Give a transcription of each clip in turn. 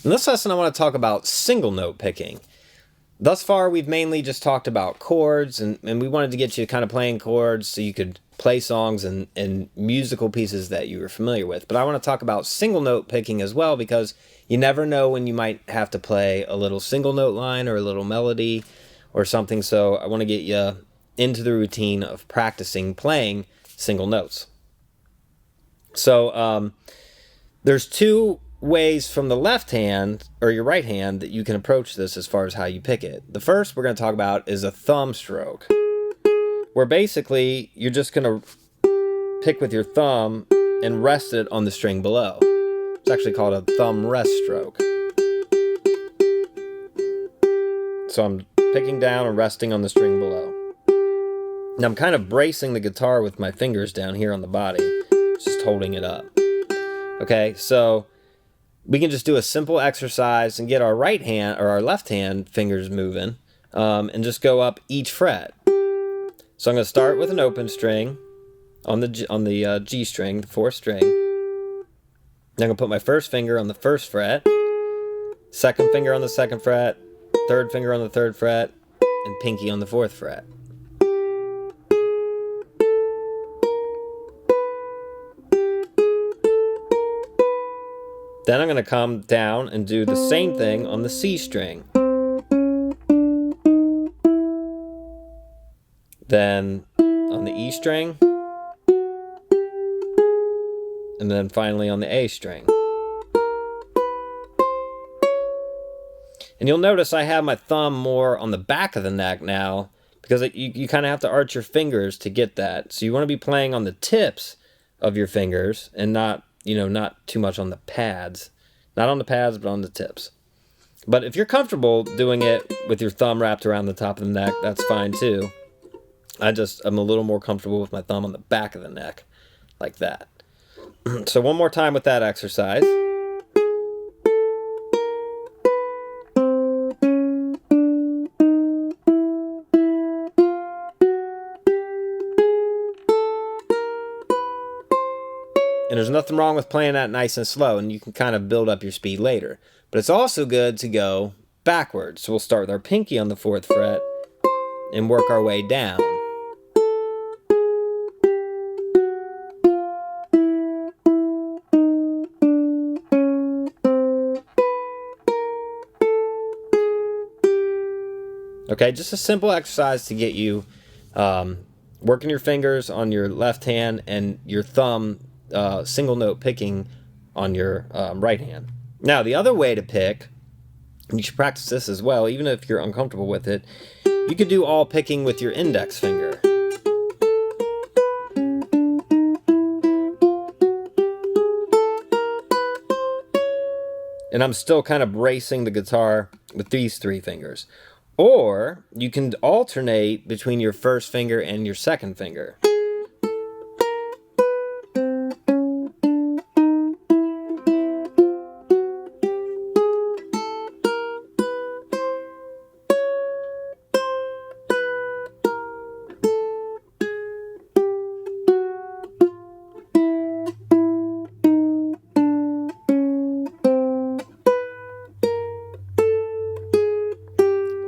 In this lesson, I want to talk about single note picking. Thus far, we've mainly just talked about chords, and we wanted to get you kind of playing chords so you could play songs and musical pieces that you were familiar with. But I want to talk about single note picking as well, because you never know when you might have to play a little single note line or a little melody or something. So I want to get you into the routine of practicing playing single notes. So there's two ways from the left hand or your right hand that you can approach this as far as how you pick it. The first we're going to talk about is a thumb stroke, where basically you're just going to pick with your thumb and rest it on the string below. It's actually called a thumb rest stroke. So I'm picking down and resting on the string below. Now I'm kind of bracing the guitar with my fingers down here on the body, just holding it up. Okay, so we can just do a simple exercise and get our right hand or our left hand fingers moving, and just go up each fret. So I'm going to start with an open string on the G string, the fourth string. Then I'm going to put my first finger on the first fret, second finger on the second fret, third finger on the third fret, and pinky on the fourth fret. Then I'm going to come down and do the same thing on the C string. Then on the E string. And then finally on the A string. And you'll notice I have my thumb more on the back of the neck now, because you kind of have to arch your fingers to get that. So you want to be playing on the tips of your fingers and not too much on the pads. Not on the pads, but on the tips. But if you're comfortable doing it with your thumb wrapped around the top of the neck, that's fine too. I'm a little more comfortable with my thumb on the back of the neck, like that. So one more time with that exercise. And there's nothing wrong with playing that nice and slow, and you can kind of build up your speed later. But it's also good to go backwards. So we'll start with our pinky on the fourth fret and work our way down. Okay, just a simple exercise to get you working your fingers on your left hand and your thumb single note picking on your right hand. Now the other way to pick, and you should practice this as well, even if you're uncomfortable with it, you could do all picking with your index finger. And I'm still kind of bracing the guitar with these three fingers. Or you can alternate between your first finger and your second finger.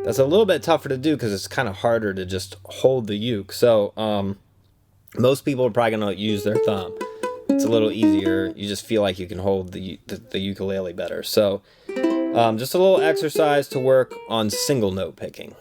That's a little bit tougher to do because it's kind of harder to just hold the uke. So most people are probably going to use their thumb. It's a little easier. You just feel like you can hold the ukulele better. So just a little exercise to work on single note picking.